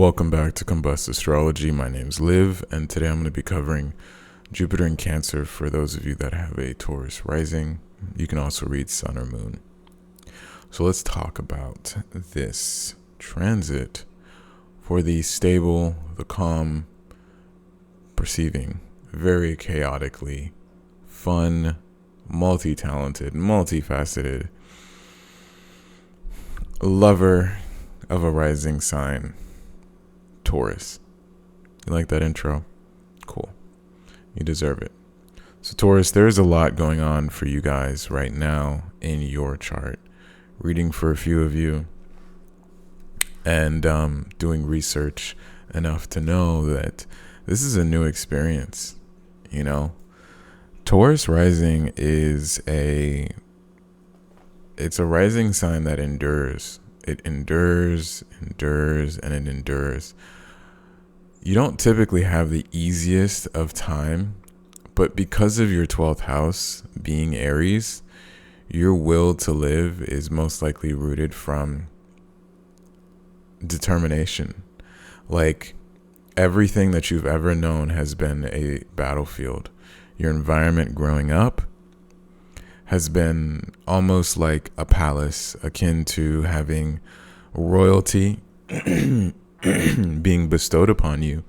Welcome back to Combust Astrology. My name's Liv, and today I'm going to be covering Jupiter in Cancer for those of you that have a Taurus rising. You can also read Sun or Moon. So let's talk about this transit for the stable, the calm, perceiving, very chaotically fun, multi-talented, multifaceted lover of a rising sign, Taurus. You like that intro? Cool. You deserve it. So Taurus, there's a lot going on for you guys right now in your chart. Reading for a few of you and doing research enough to know that this is a new experience. You know, Taurus rising it's a rising sign that endures. It endures, and it endures. You don't typically have the easiest of time, but because of your 12th house being Aries, your will to live is most likely rooted from determination. Like, everything that you've ever known has been a battlefield. Your environment growing up has been almost like a palace, akin to having royalty being bestowed upon you,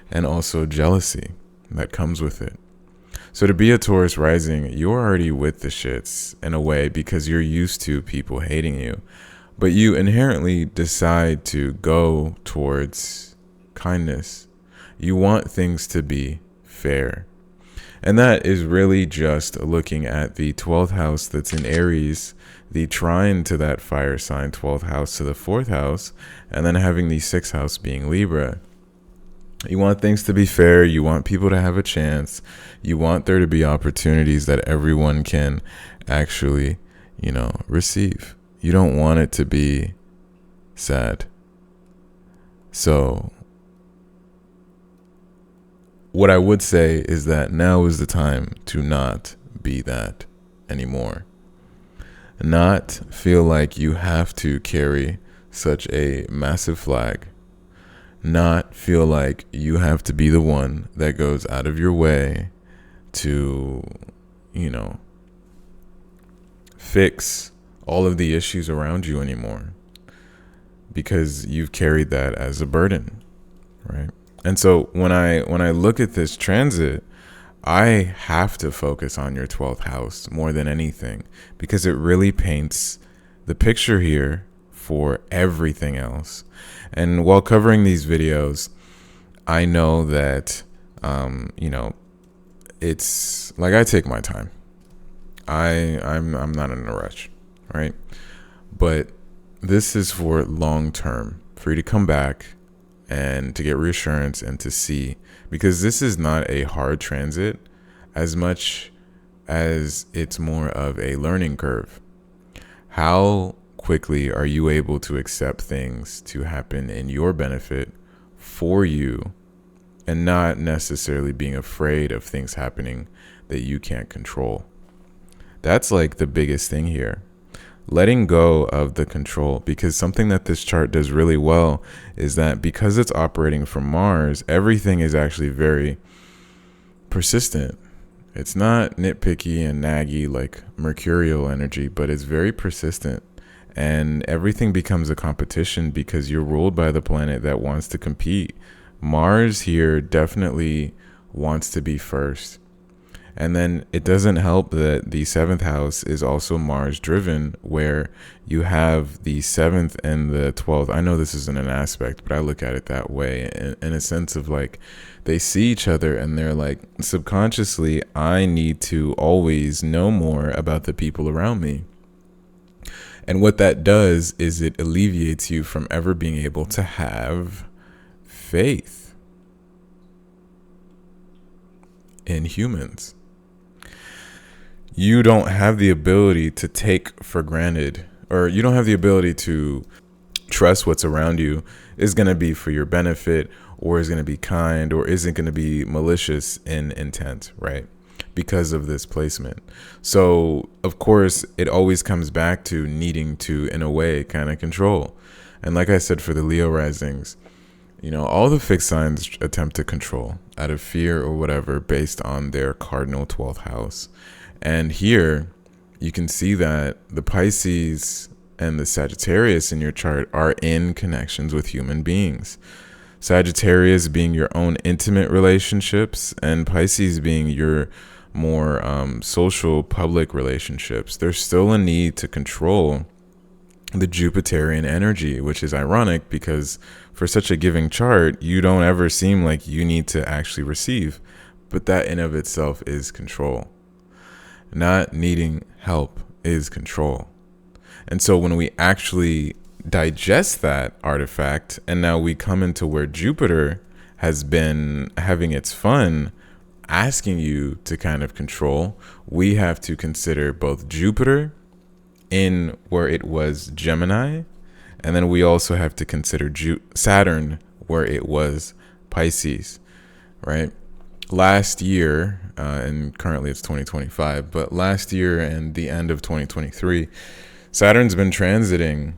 and also jealousy that comes with it. So to be a Taurus rising, you're already with the shits in a way because you're used to people hating you, but you inherently decide to go towards kindness. You want things to be fair. And that is really just looking at the 12th house that's in Aries, the trine to that fire sign, 12th house to the 4th house, and then having the 6th house being Libra. You want things to be fair. You want people to have a chance. You want there to be opportunities that everyone can actually, receive. You don't want it to be sad. So what I would say is that now is the time to not be that anymore. Not feel like you have to carry such a massive flag. Not feel like you have to be the one that goes out of your way to, fix all of the issues around you anymore, because you've carried that as a burden, right? And so when I look at this transit, I have to focus on your 12th house more than anything, because it really paints the picture here for everything else. And while covering these videos, I know that, it's like I take my time. I'm not in a rush, right? But this is for long term, for you to come back and to get reassurance and to see, because this is not a hard transit as much as it's more of a learning curve. How quickly are you able to accept things to happen in your benefit for you, and not necessarily being afraid of things happening that you can't control? That's like the biggest thing here. Letting go of the control, because something that this chart does really well is that because it's operating from Mars, everything is actually very persistent. It's not nitpicky and naggy like mercurial energy, but it's very persistent. And everything becomes a competition because you're ruled by the planet that wants to compete. Mars here definitely wants to be first. And then it doesn't help that the 7th house is also Mars driven, where you have the 7th and the 12th. I know this isn't an aspect, but I look at it that way in a sense of like they see each other and they're like, subconsciously, I need to always know more about the people around me. And what that does is it alleviates you from ever being able to have faith in humans. You don't have the ability to take for granted, or you don't have the ability to trust what's around you is going to be for your benefit, or is going to be kind, or isn't going to be malicious in intent, right? Because of this placement. So, of course, it always comes back to needing to, in a way, kind of control. And like I said, for the Leo risings, All the fixed signs attempt to control out of fear or whatever based on their cardinal 12th house. And here you can see that the Pisces and the Sagittarius in your chart are in connections with human beings. Sagittarius being your own intimate relationships, and Pisces being your more social, public relationships. There's still a need to control the Jupiterian energy, which is ironic because for such a giving chart, you don't ever seem like you need to actually receive. But that in of itself is control. Not needing help is control. And so when we actually digest that artifact, and now we come into where Jupiter has been having its fun, asking you to kind of control, we have to consider both Jupiter in where it was Gemini, and then we also have to consider Saturn where it was Pisces, right? Last year, and currently it's 2025, but last year and the end of 2023, Saturn's been transiting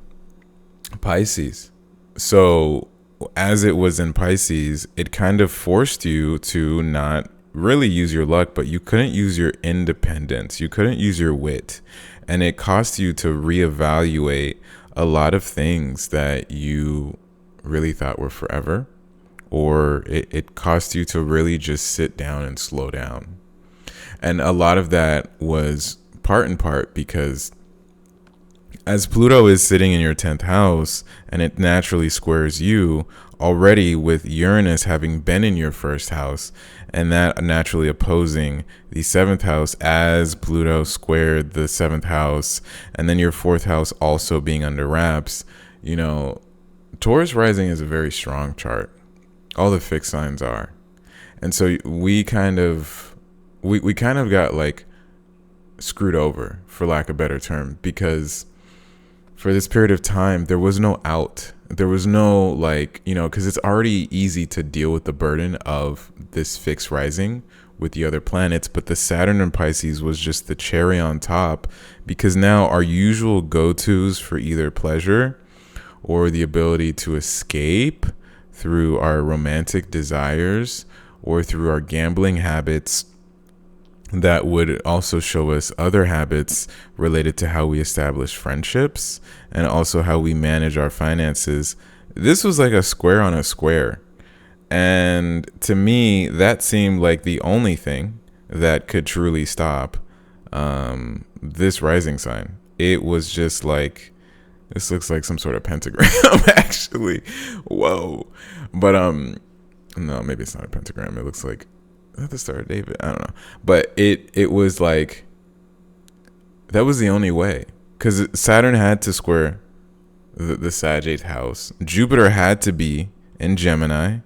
Pisces. So as it was in Pisces, it kind of forced you to not really use your luck, but you couldn't use your independence. You couldn't use your wit. And it cost you to reevaluate a lot of things that you really thought were forever, or it cost you to really just sit down and slow down. And a lot of that was part in part because as Pluto is sitting in your 10th house and it naturally squares you already, with Uranus having been in your first house and that naturally opposing the 7th house as Pluto squared the 7th house, and then your 4th house also being under wraps. Taurus rising is a very strong chart. All the fixed signs are. And so we kind of got like screwed over, for lack of a better term, because for this period of time, there was no out. There was no because it's already easy to deal with the burden of this fixed rising with the other planets. But the Saturn and Pisces was just the cherry on top, because now our usual go-tos for either pleasure or the ability to escape through our romantic desires or through our gambling habits that would also show us other habits related to how we establish friendships and also how we manage our finances. This was like a square on a square. And to me, that seemed like the only thing that could truly stop this rising sign. It was just like, this looks like some sort of pentagram, actually. Whoa. But no, maybe it's not a pentagram. It looks like the Star of David. I don't know. But it was like, that was the only way. Because Saturn had to square the Sag 8th house. Jupiter had to be in Gemini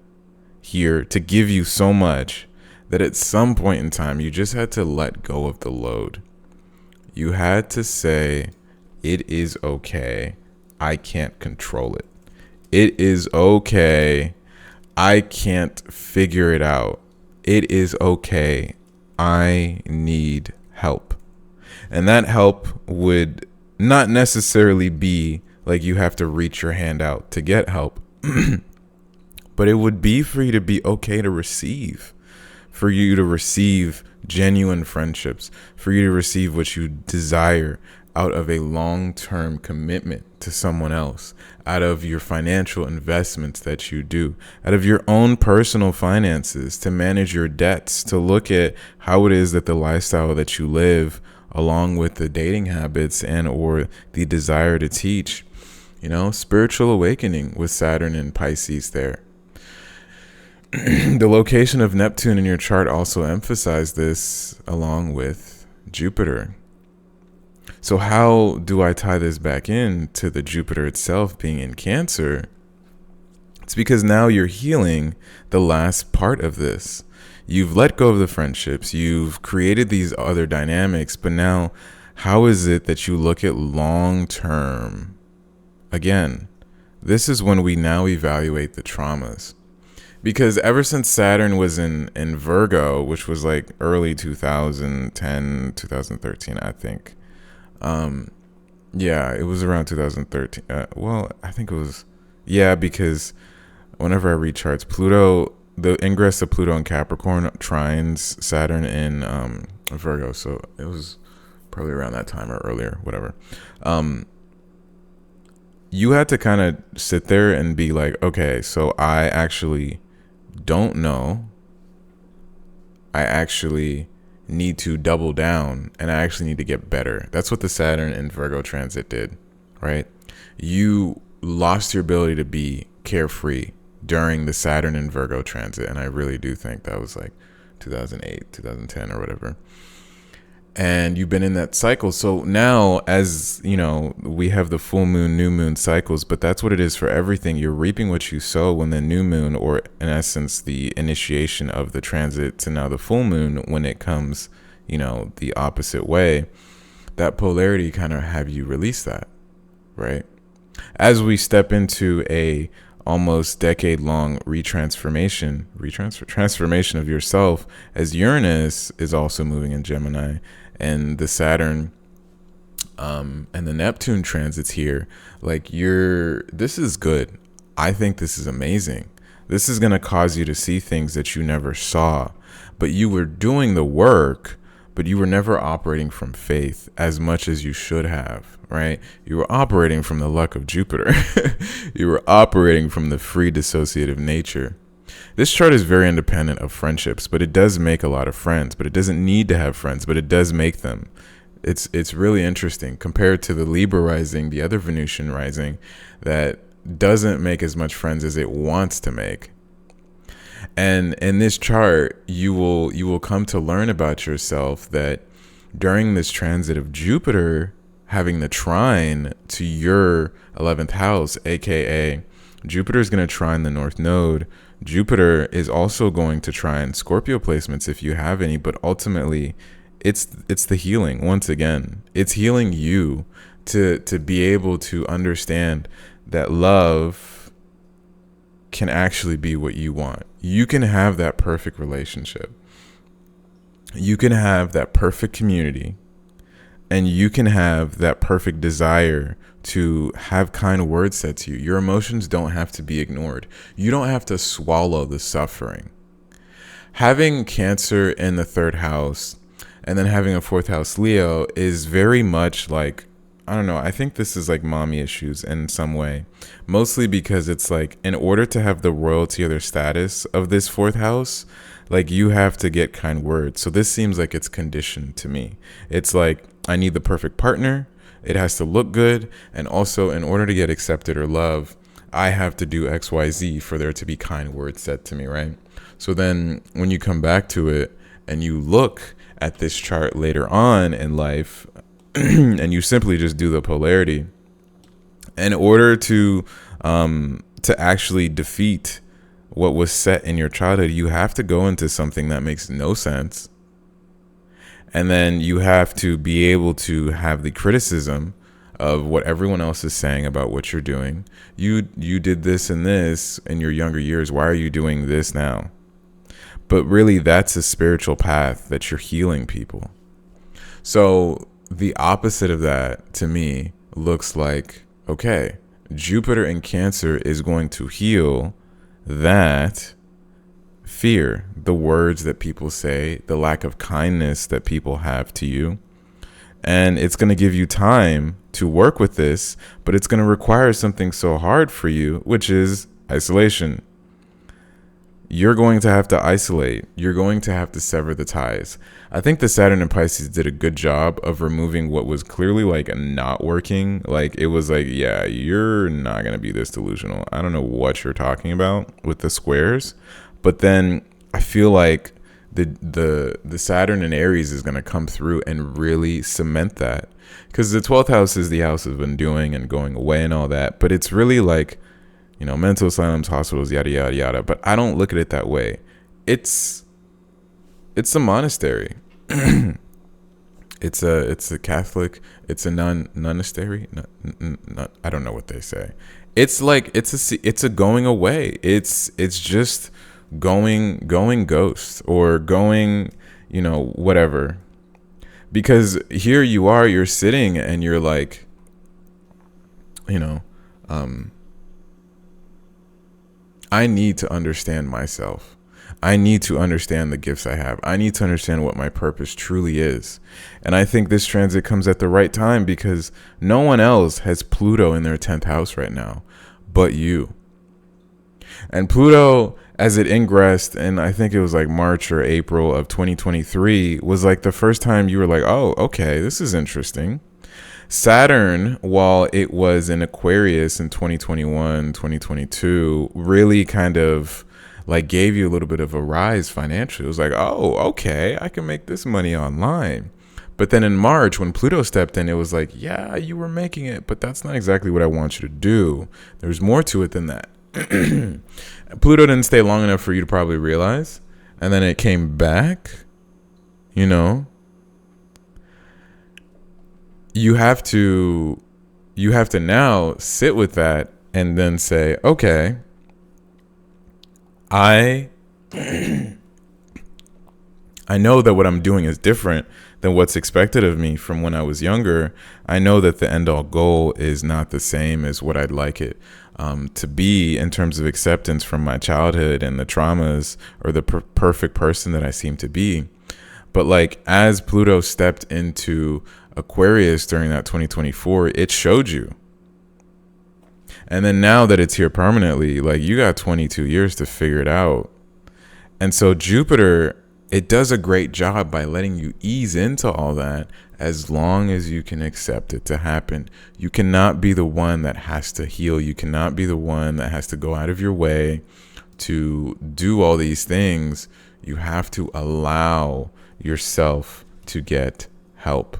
here to give you so much that at some point in time, you just had to let go of the load. You had to say, it is okay. I can't control it. It is okay. I can't figure it out. It is okay. I need help. And that help would not necessarily be like you have to reach your hand out to get help, but it would be for you to be okay to receive, for you to receive genuine friendships, for you to receive what you desire out of a long-term commitment to someone else, out of your financial investments that you do, out of your own personal finances, to manage your debts, to look at how it is that the lifestyle that you live, along with the dating habits and or the desire to teach, spiritual awakening with Saturn and Pisces there. The location of Neptune in your chart also emphasized this, along with Jupiter. So how do I tie this back in to the Jupiter itself being in Cancer? It's because now you're healing the last part of this. You've let go of the friendships. You've created these other dynamics. But now, how is it that you look at long term? Again, this is when we now evaluate the traumas. Because ever since Saturn was in Virgo, which was like early 2010, 2013, I think. Yeah, it was around 2013. I think it was, because whenever I read charts, Pluto, the ingress of Pluto in Capricorn trines Saturn in Virgo. So it was probably around that time or earlier, whatever. You had to kind of sit there and be like, okay, so I actually don't know. I actually need to double down, and I actually need to get better. That's what the Saturn and Virgo transit did, right? You lost your ability to be carefree during the Saturn and Virgo transit, and I really do think that was like 2008, 2010 or whatever. And you've been in that cycle. So now, as you know, we have the full moon, new moon cycles, but that's what it is for everything. You're reaping what you sow when the new moon, or in essence, the initiation of the transit to now the full moon, when it comes, the opposite way, that polarity kind of have you release that, right? As we step into a almost decade-long transformation of yourself, as Uranus is also moving in Gemini, and the Saturn and the Neptune transits here, like this is good. I think this is amazing. This is going to cause you to see things that you never saw, but you were doing the work, but you were never operating from faith as much as you should have, right? You were operating from the luck of Jupiter. You were operating from the free dissociative nature. This chart is very independent of friendships, but it does make a lot of friends, but it doesn't need to have friends, but it does make them. It's really interesting compared to the Libra rising, the other Venusian rising, that doesn't make as much friends as it wants to make. And in this chart, you will come to learn about yourself that during this transit of Jupiter having the trine to your 11th house, aka Jupiter is going to trine the North Node. Jupiter is also going to trine Scorpio placements if you have any, but ultimately it's the healing. Once again, it's healing you to be able to understand that love can actually be what you want. You can have that perfect relationship. You can have that perfect community, and you can have that perfect desire to have kind words said to you. Your emotions don't have to be ignored. You don't have to swallow the suffering. Having Cancer in the 3rd house and then having a 4th house Leo is very much like, I don't know, I think this is like mommy issues in some way. Mostly because it's like, in order to have the royalty or their status of this 4th house, like you have to get kind words. So this seems like it's conditioned to me. It's like, I need the perfect partner. It has to look good. And also, in order to get accepted or love, I have to do X, Y, Z for there to be kind words said to me, right? So then when you come back to it and you look at this chart later on in life, and you simply just do the polarity, in order to actually defeat what was set in your childhood, you have to go into something that makes no sense. And then you have to be able to have the criticism of what everyone else is saying about what you're doing. You did this and this in your younger years. Why are you doing this now? But really, that's a spiritual path that you're healing people. So the opposite of that, to me, looks like, okay, Jupiter in Cancer is going to heal that fear, the words that people say, the lack of kindness that people have to you. And it's going to give you time to work with this, but it's going to require something so hard for you, which is isolation. You're going to have to isolate. You're going to have to sever the ties. I think the Saturn and Pisces did a good job of removing what was clearly like not working. Like it was like, yeah, you're not going to be this delusional. I don't know what you're talking about with the squares. But then I feel like the Saturn and Aries is going to come through and really cement that. Because the 12th house is the house of undoing and going away and all that. But it's really like, you know, mental asylums, hospitals, yada, yada, yada. But I don't look at it that way. It's a monastery. It's a Catholic. It's a monastery. I don't know what they say. It's like it's a going away. It's just going ghost or going, you know, whatever. Because here you are, you're sitting and you're like, you know, I need to understand myself. I need to understand the gifts I have. I need to understand what my purpose truly is. And I think this transit comes at the right time because no one else has Pluto in their 10th house right now but you. And Pluto, as it ingressed, and I think it was like March or April of 2023, was like the first time you were like, oh, okay, this is interesting. Saturn, while it was in Aquarius in 2021, 2022, really kind of like gave you a little bit of a rise financially. It was like, oh, okay, I can make this money online. But then in March, when Pluto stepped in, it was like, yeah, you were making it, but that's not exactly what I want you to do. There's more to it than that. Pluto didn't stay long enough for you to probably realize. And then it came back, you know. You have to now sit with that and then say, okay, I know that what I'm doing is different than what's expected of me from when I was younger. I know that the end all goal is not the same as what I'd like it to be in terms of acceptance from my childhood and the traumas or the perfect person that I seem to be. But like as Pluto stepped into Aquarius during that 2024, it showed you. And then now that it's here permanently, like you got 22 years to figure it out. And so Jupiter, it does a great job by letting you ease into all that as long as you can accept it to happen. You cannot be the one that has to heal. You cannot be the one that has to go out of your way to do all these things. You have to allow yourself to get help.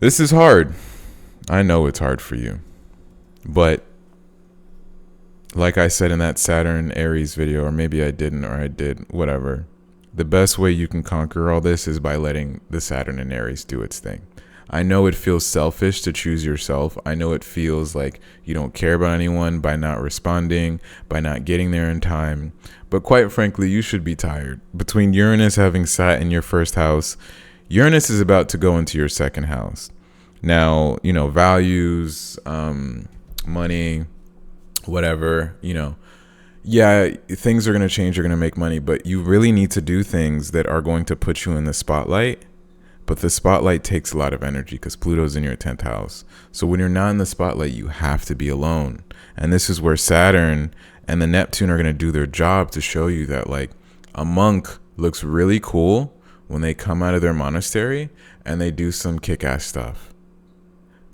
This is hard. I know it's hard for you. But like I said in that Saturn Aries video, or maybe I didn't, or I did, whatever. The best way you can conquer all this is by letting the Saturn and Aries do its thing. I know it feels selfish to choose yourself. I know it feels like you don't care about anyone by not responding, by not getting there in time. But quite frankly, you should be tired. Between Uranus having sat in your first house, Uranus is about to go into your second house. Now, you know, values, money, whatever, you know, yeah, things are going to change. You're going to make money, but you really need to do things that are going to put you in the spotlight. But the spotlight takes a lot of energy because Pluto's in your 10th house. So when you're not in the spotlight, you have to be alone. And this is where Saturn and the Neptune are going to do their job to show you that like a monk looks really cool when they come out of their monastery and they do some kick-ass stuff.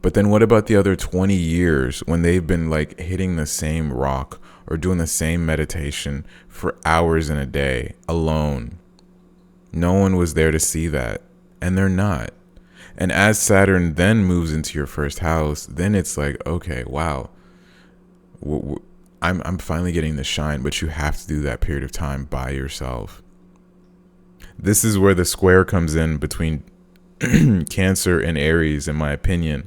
But then what about the other 20 years when they've been like hitting the same rock or doing the same meditation for hours in a day alone? No one was there to see that, and they're not. And as Saturn then moves into your first house, then it's like, okay, wow, I'm finally getting the shine, but you have to do that period of time by yourself. This is where the square comes in between Cancer and Aries, in my opinion.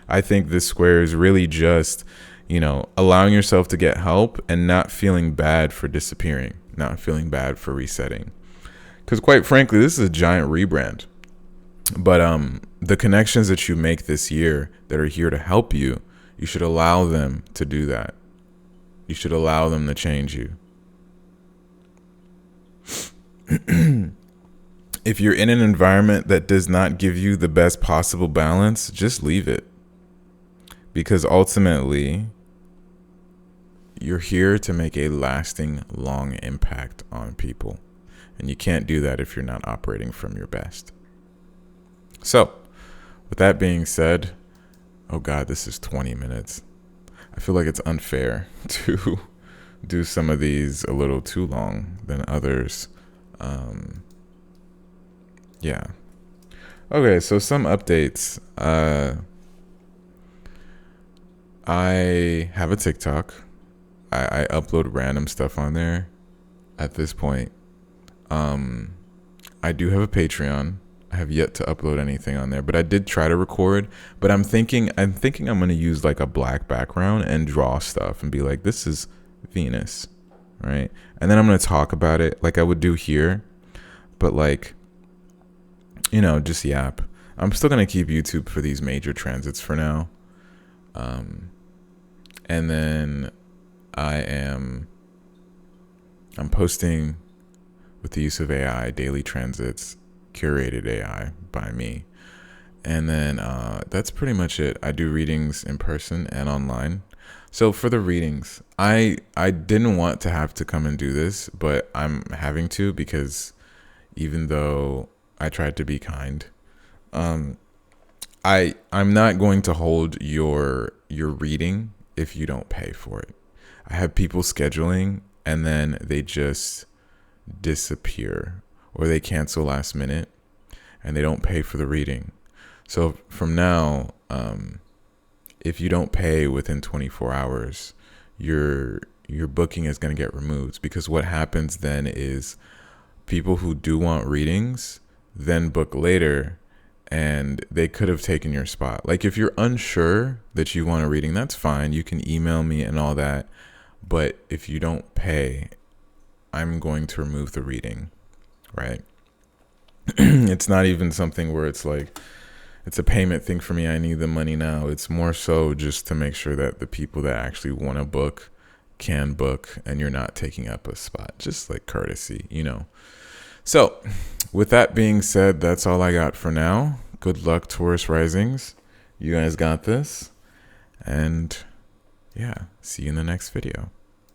I think this square is really just, you know, allowing yourself to get help and not feeling bad for disappearing, not feeling bad for resetting. Because quite frankly, this is a giant rebrand. But the connections that you make this year that are here to help you, you should allow them to do that. You should allow them to change you. If you're in an environment that does not give you the best possible balance, just leave it. Because ultimately, you're here to make a lasting, long impact on people. And you can't do that if you're not operating from your best. So, with that being said, oh God, this is 20 minutes. I feel like it's unfair to do some of these a little too long than others. Yeah. Okay, so some updates. I have a TikTok. I upload random stuff on there at this point. I do have a Patreon. I have yet to upload anything on there, but I did try to record. But I'm thinking I'm going to use like a black background and draw stuff and be like, this is Venus, right? And then I'm going to talk about it like I would do here, but like, you know, just yap. I'm still going to keep YouTube for these major transits for now. And then I'm posting with the use of AI, daily transits, curated AI by me. And then that's pretty much it. I do readings in person and online. So for the readings, I didn't want to have to come and do this, but I'm having to because even though I tried to be kind, I'm not going to hold your reading if you don't pay for it. I have people scheduling and then they just disappear or they cancel last minute and they don't pay for the reading. So from now, if you don't pay within 24 hours, your booking is going to get removed, because what happens then is people who do want readings then book later and they could have taken your spot. Like if you're unsure that you want a reading, that's fine. You can email me and all that. But if you don't pay, I'm going to remove the reading, right? It's not even something where it's like, it's a payment thing for me. I need the money now. It's more so just to make sure that the people that actually want to book can book and you're not taking up a spot, just like courtesy, you know? So with that being said, that's all I got for now. Good luck, Taurus risings. You guys got this. And yeah, see you in the next video.